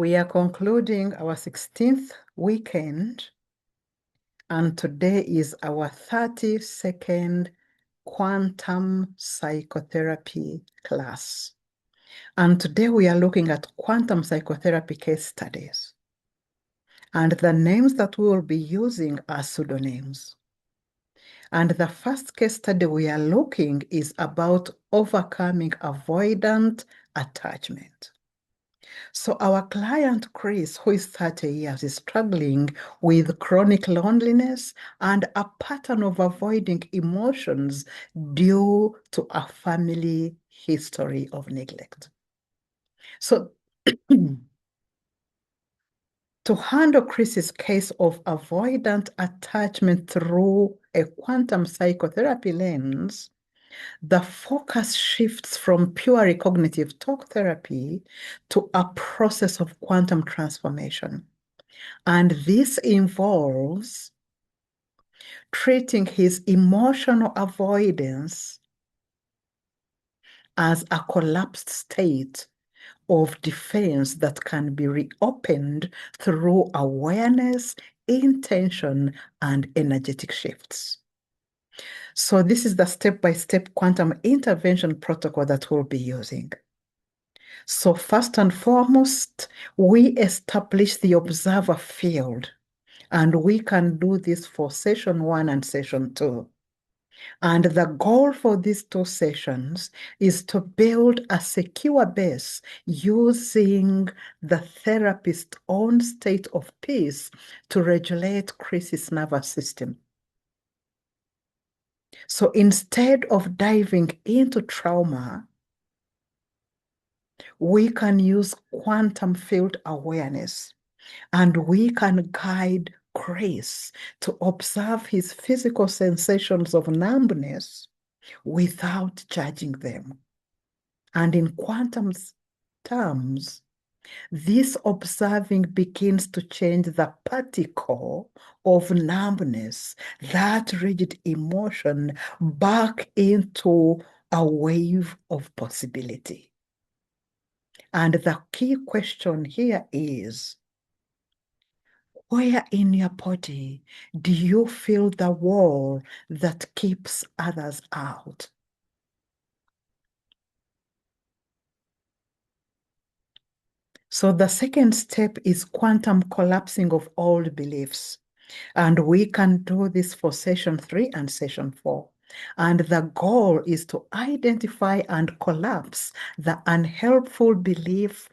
We are concluding our 16th weekend, and today is our 32nd quantum psychotherapy class. And today we are looking at quantum psychotherapy case studies. And the names that we will be using are pseudonyms. And the first case study we are looking is about overcoming avoidant attachment. So our client, Chris, who is 30 years, is struggling with chronic loneliness and a pattern of avoiding emotions due to a family history of neglect. So to handle Chris's case of avoidant attachment through a quantum psychotherapy lens, the focus shifts from purely cognitive talk therapy to a process of quantum transformation. And this involves treating his emotional avoidance as a collapsed state of defense that can be reopened through awareness, intention, and energetic shifts. So this is the step-by-step quantum intervention protocol that we'll be using. So first and foremost, we establish the observer field, and we can do this for session 1 and session 2. And the goal for these 2 sessions is to build a secure base using the therapist's own state of peace to regulate Chris's nervous system. So instead of diving into trauma, we can use quantum field awareness, and we can guide Chris to observe his physical sensations of numbness without judging them. And in quantum terms, this observing begins to change the particle of numbness, that rigid emotion, back into a wave of possibility. And the key question here is, where in your body do you feel the wall that keeps others out? So the second step is quantum collapsing of old beliefs. And we can do this for session 3 and session 4. And the goal is to identify and collapse the unhelpful belief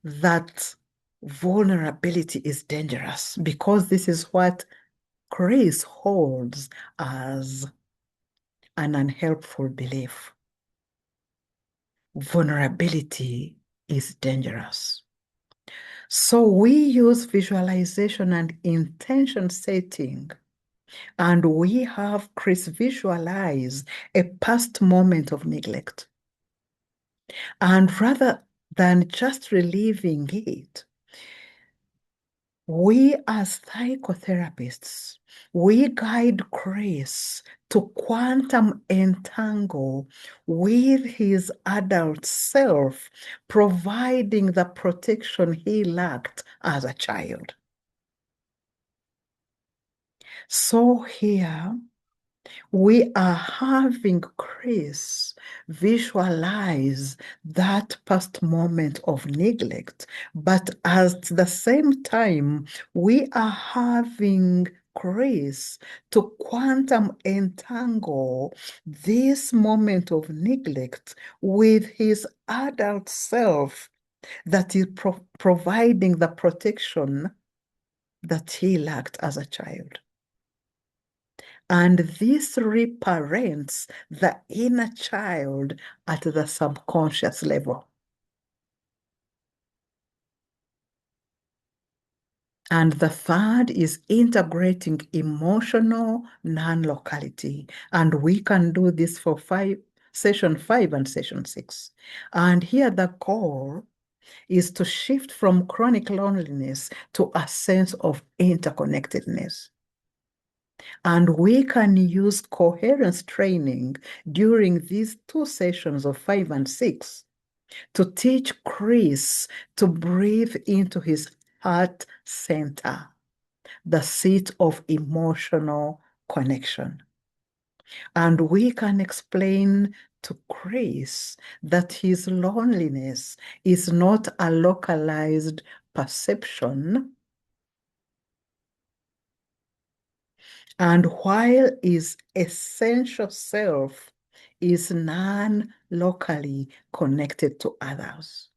that vulnerability is dangerous, because this is what Chris holds as an unhelpful belief. Vulnerability is dangerous. So we use visualization and intention setting, and we have Chris visualize a past moment of neglect. And rather than just relieving it, we as psychotherapists, we guide Chris to quantum entangle with his adult self, providing the protection he lacked as a child. So here, we are having Chris visualize that past moment of neglect, but at the same time, we are having Chris to quantum entangle this moment of neglect with his adult self that is providing the protection that he lacked as a child. And this reparents the inner child at the subconscious level. And the third is integrating emotional non-locality. And we can do this for session 5 and session 6. And here the goal is to shift from chronic loneliness to a sense of interconnectedness. And we can use coherence training during these 2 sessions of 5 and 6 to teach Chris to breathe into his heart center, the seat of emotional connection. And we can explain to Chris that his loneliness is not a localized perception. And while his essential self is non-locally connected to others.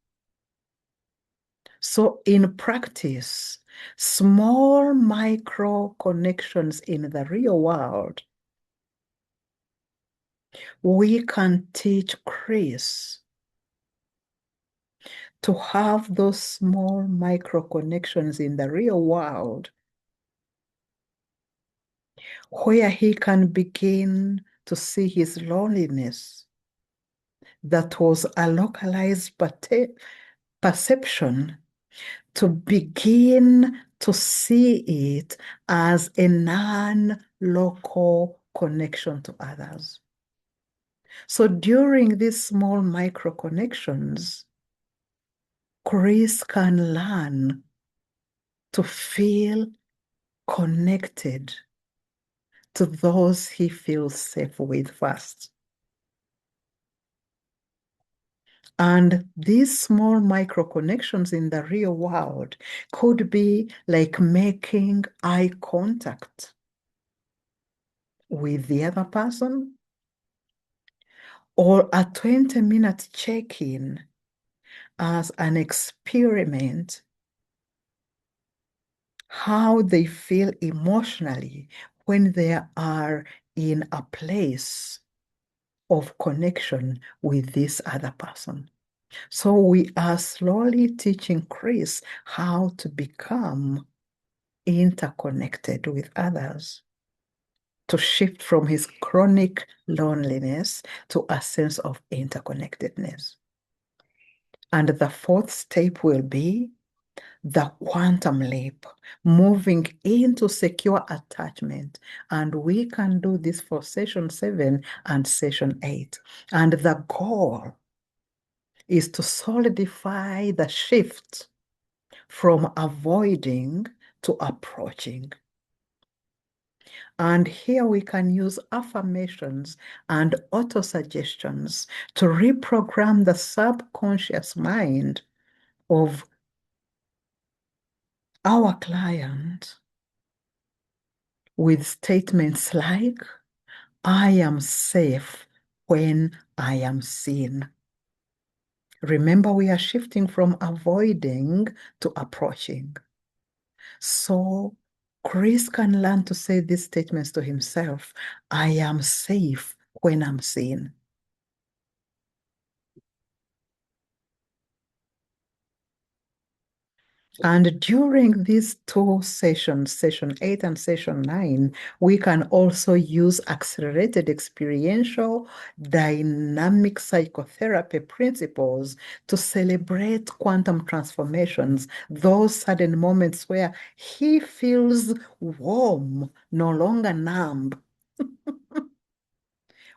So in practice, small micro connections in the real world, we can teach Chris to have those small micro connections in the real world where he can begin to see his loneliness that was a localized perception, to begin to see it as a non-local connection to others. So during these small micro connections, Chris can learn to feel connected to those he feels safe with first. And these small micro connections in the real world could be like making eye contact with the other person, or a 20-minute check-in as an experiment, how they feel emotionally when they are in a place of connection with this other person. So we are slowly teaching Chris how to become interconnected with others, to shift from his chronic loneliness to a sense of interconnectedness. And the fourth step will be the quantum leap, moving into secure attachment. And we can do this for session 7 and session 8. And the goal is to solidify the shift from avoiding to approaching. And here we can use affirmations and autosuggestions to reprogram the subconscious mind of our client with statements like, I am safe when I am seen. Remember, we are shifting from avoiding to approaching. So Chris can learn to say these statements to himself. I am safe when I'm seen. And during these two sessions, session 8 and session 9, we can also use accelerated experiential dynamic psychotherapy principles to celebrate quantum transformations, those sudden moments where he feels warm, no longer numb.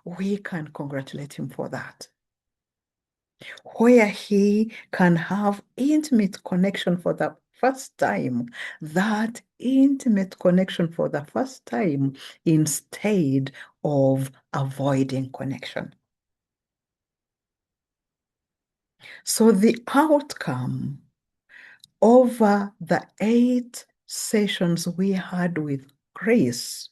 We can congratulate him for that, where he can have intimate connection for the first time, that intimate connection for the first time instead of avoiding connection. So the outcome over the 8 sessions we had with Chris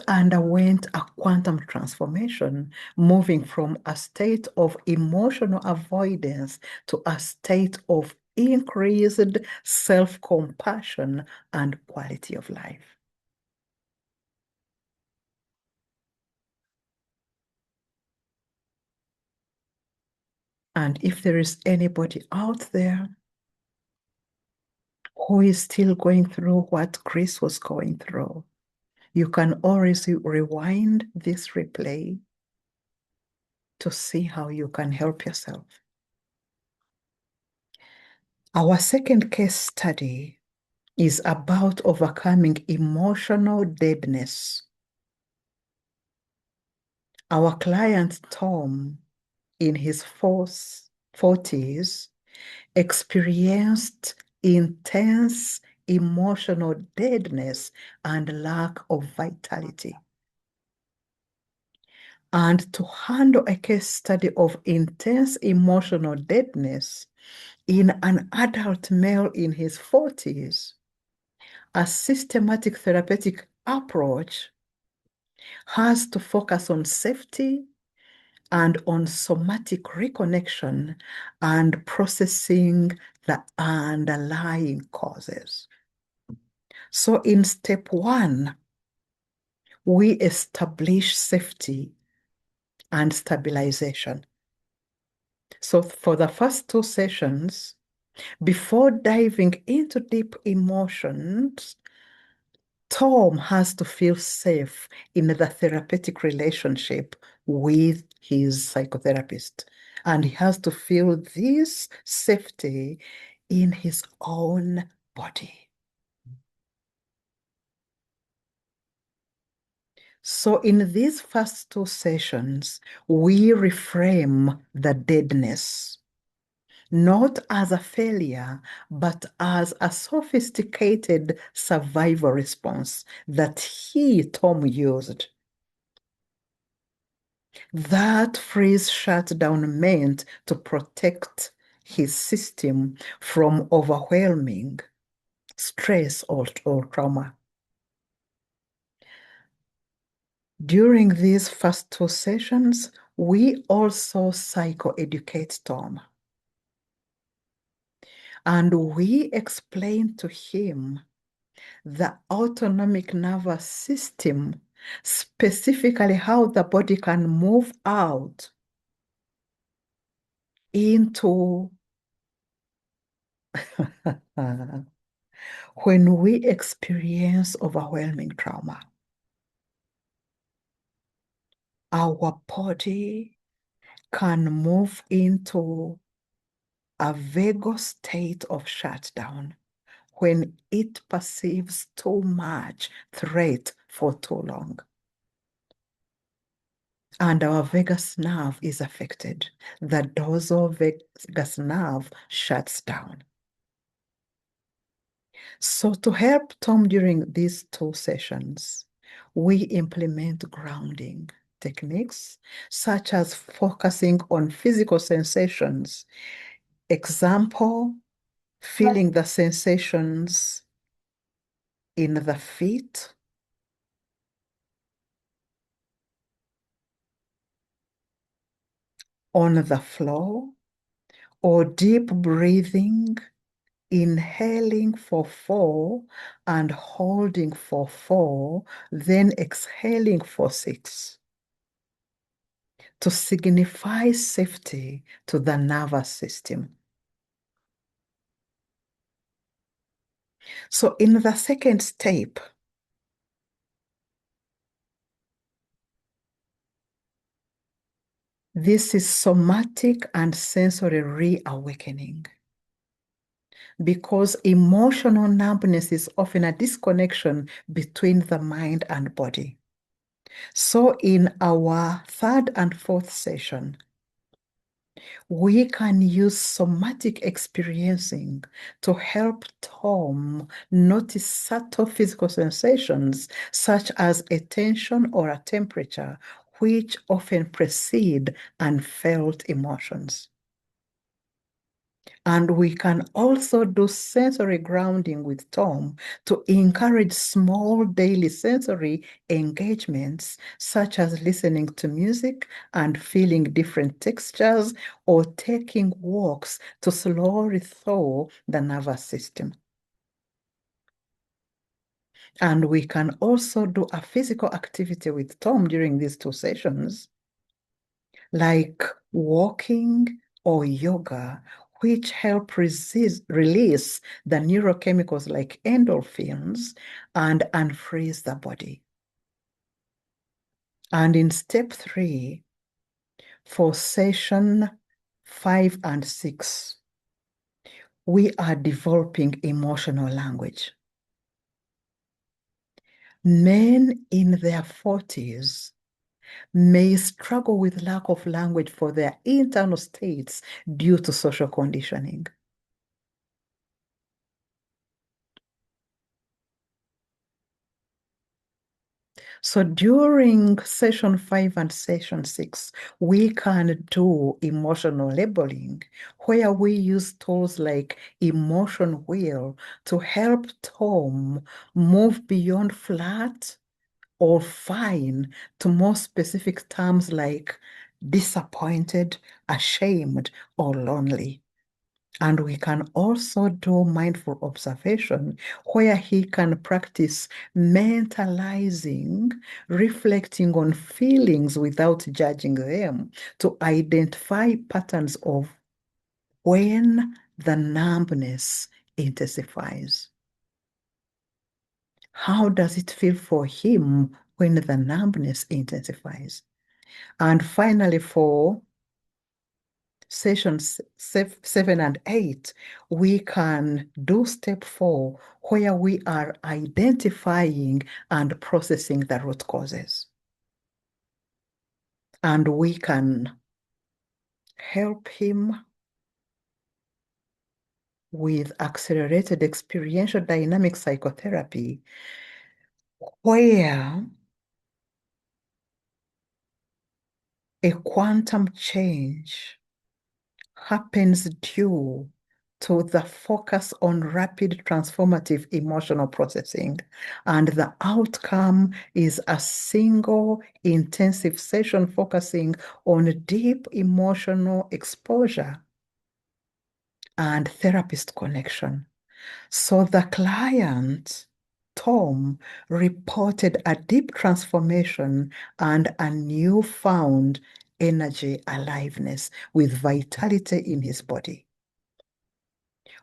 underwent a quantum transformation, moving from a state of emotional avoidance to a state of increased self-compassion and quality of life. And if there is anybody out there who is still going through what Chris was going through, you can always rewind this replay to see how you can help yourself. Our second case study is about overcoming emotional deadness. Our client, Tom, in his 40s experienced intense emotional deadness and lack of vitality. And to handle a case study of intense emotional deadness in an adult male in his 40s, a systematic therapeutic approach has to focus on safety and on somatic reconnection and processing the underlying causes. So in step 1, we establish safety and stabilization. So for the first 2 sessions, before diving into deep emotions, Tom has to feel safe in the therapeutic relationship with his psychotherapist. And he has to feel this safety in his own body. So in these first 2 sessions, we reframe the deadness, not as a failure, but as a sophisticated survival response that Tom, used. That freeze shutdown meant to protect his system from overwhelming stress or trauma. During these first 2 sessions, we also psychoeducate Tom. And we explain to him the autonomic nervous system, specifically how the body can move out into when we experience overwhelming trauma. Our body can move into a vagal state of shutdown when it perceives too much threat for too long. And our vagus nerve is affected. The dorsal vagus nerve shuts down. So to help Tom during these 2 sessions, we implement grounding techniques such as focusing on physical sensations. Example, feeling the sensations in the feet, on the floor, or deep breathing, inhaling for 4 and holding for 4, then exhaling for 6 to signify safety to the nervous system. So in the second step, this is somatic and sensory reawakening, because emotional numbness is often a disconnection between the mind and body. So in our 3rd and 4th session, we can use somatic experiencing to help Tom notice subtle physical sensations such as a tension or a temperature, which often precede unfelt emotions. And we can also do sensory grounding with Tom to encourage small daily sensory engagements, such as listening to music and feeling different textures, or taking walks to slowly thaw the nervous system. And we can also do a physical activity with Tom during these 2 sessions, like walking or yoga, which help release the neurochemicals like endorphins and unfreeze the body. And in step 3, for session 5 and 6, we are developing emotional language. Men in their 40s may struggle with lack of language for their internal states due to social conditioning. So during session 5 and session 6, we can do emotional labeling, where we use tools like emotion wheel to help Tom move beyond flat or fine to more specific terms like disappointed, ashamed, or lonely. And we can also do mindful observation where he can practice mentalizing, reflecting on feelings without judging them to identify patterns of when the numbness intensifies. How does it feel for him when the numbness intensifies? And finally, for sessions 7 and 8, we can do step 4, where we are identifying and processing the root causes. And we can help him with accelerated experiential dynamic psychotherapy, where a quantum change happens due to the focus on rapid transformative emotional processing. And the outcome is a single intensive session focusing on deep emotional exposure and therapist connection. So the client, Tom, reported a deep transformation and a newfound energy aliveness with vitality in his body.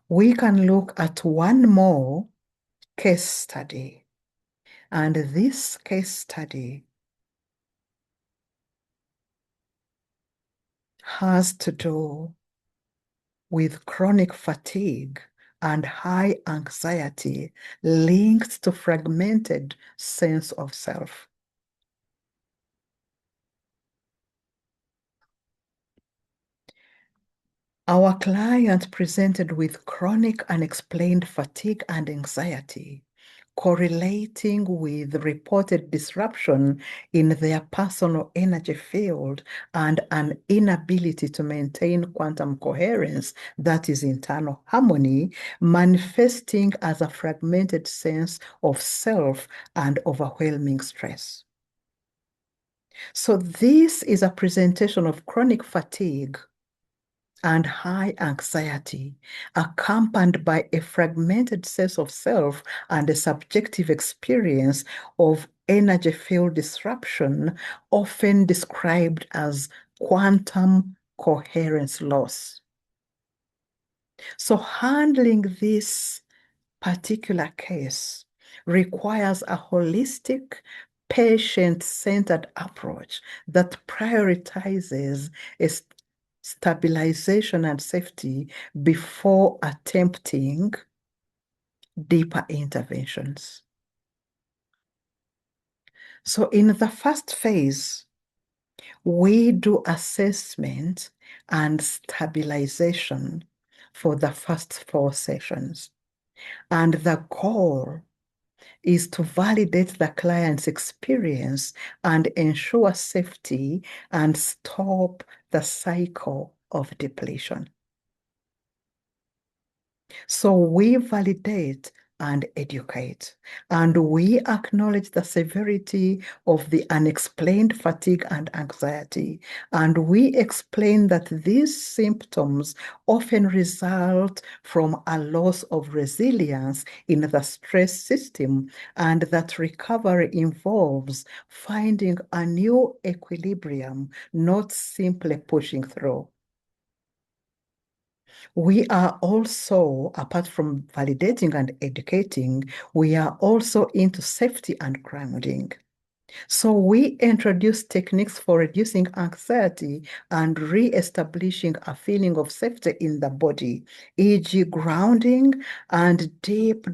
We can look at one more case study. And this case study has to do with chronic fatigue and high anxiety linked to fragmented sense of self. Our client presented with chronic unexplained fatigue and anxiety, correlating with reported disruption in their personal energy field and an inability to maintain quantum coherence, that is internal harmony, manifesting as a fragmented sense of self and overwhelming stress. So this is a presentation of chronic fatigue and high anxiety, accompanied by a fragmented sense of self and a subjective experience of energy field disruption, often described as quantum coherence loss. So handling this particular case requires a holistic, patient-centered approach that prioritizes stabilization and safety before attempting deeper interventions. So in the first phase, we do assessment and stabilization for the first 4 sessions. And the goal is to validate the client's experience and ensure safety and stop the cycle of depletion. So we validate and educate, and we acknowledge the severity of the unexplained fatigue and anxiety, and we explain that these symptoms often result from a loss of resilience in the stress system, and that recovery involves finding a new equilibrium, not simply pushing through. We are also, apart from validating and educating, we are also into safety and grounding. So we introduce techniques for reducing anxiety and re-establishing a feeling of safety in the body, e.g. grounding and deep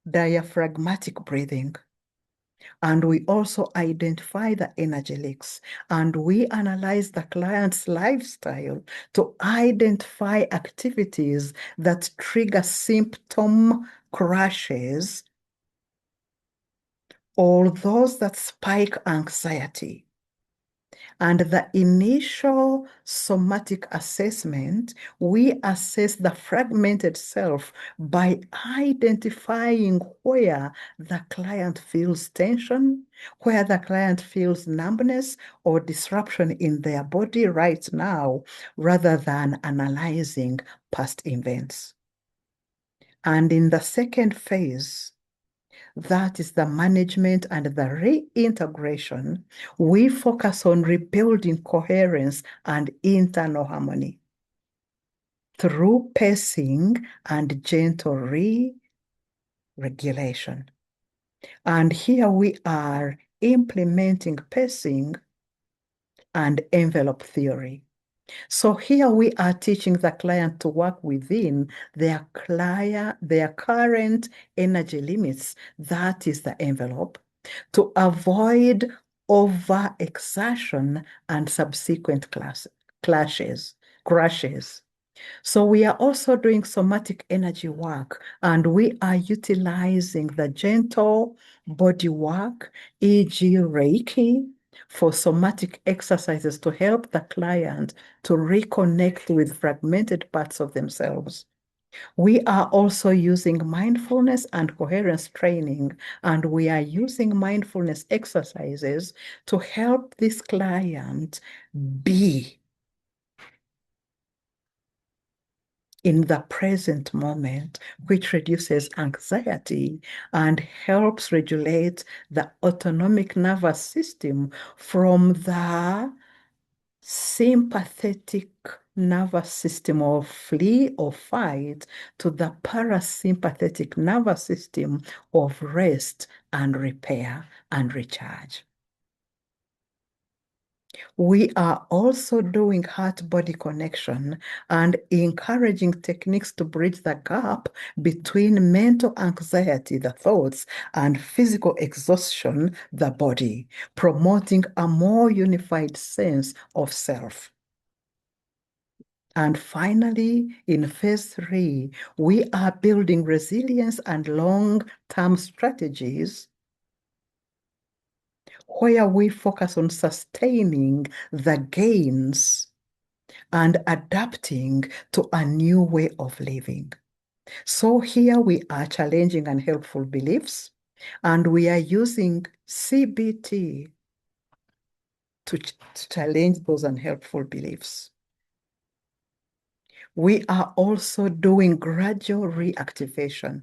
diaphragmatic breathing. And we also identify the energy leaks, and we analyze the client's lifestyle to identify activities that trigger symptom crashes or those that spike anxiety. And the initial somatic assessment, we assess the fragmented self by identifying where the client feels tension, where the client feels numbness or disruption in their body right now, rather than analyzing past events. And in the second phase, that is the management and the reintegration, we focus on rebuilding coherence and internal harmony through pacing and gentle re-regulation. And here we are implementing pacing and envelope theory. So here we are teaching the client to work within their current energy limits. That is the envelope, to avoid overexertion and subsequent crashes. So we are also doing somatic energy work, and we are utilizing the gentle body work, e.g. Reiki, for somatic exercises to help the client to reconnect with fragmented parts of themselves. We are also using mindfulness and coherence training, and we are using mindfulness exercises to help this client be in the present moment, which reduces anxiety and helps regulate the autonomic nervous system from the sympathetic nervous system of flee or fight to the parasympathetic nervous system of rest and repair and recharge. We are also doing heart-body connection and encouraging techniques to bridge the gap between mental anxiety, the thoughts, and physical exhaustion, the body, promoting a more unified sense of self. And finally, in phase 3, we are building resilience and long-term strategies where we focus on sustaining the gains and adapting to a new way of living. So here we are challenging unhelpful beliefs, and we are using CBT to challenge those unhelpful beliefs. We are also doing gradual reactivation.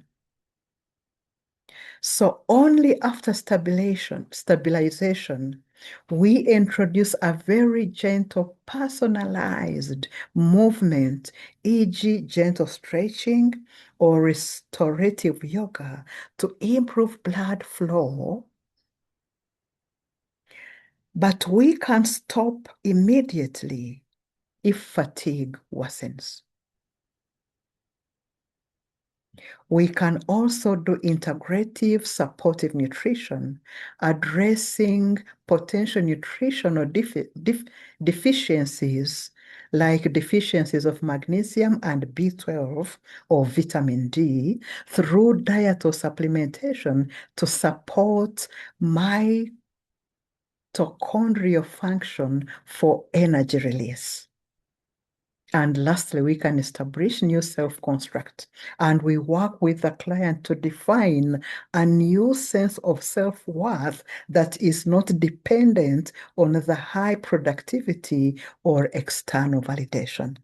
So only after stabilization, we introduce a very gentle, personalized movement, e.g. gentle stretching or restorative yoga to improve blood flow. But we can stop immediately if fatigue worsens. We can also do integrative supportive nutrition, addressing potential nutritional deficiencies like deficiencies of magnesium and B12 or vitamin D through diet or supplementation to support mitochondrial function for energy release. And lastly, we can establish new self-construct, and we work with the client to define a new sense of self-worth that is not dependent on the high productivity or external validation.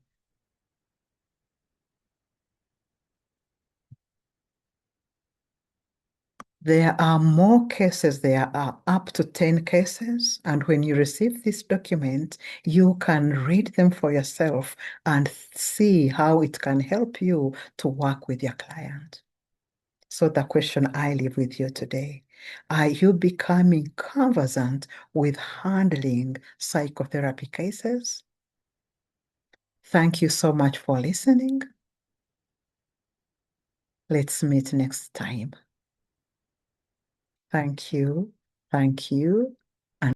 There are more cases. There are up to 10 cases. And when you receive this document, you can read them for yourself and see how it can help you to work with your client. So the question I leave with you today, are you becoming conversant with handling psychotherapy cases? Thank you so much for listening. Let's meet next time. Thank you. Thank you.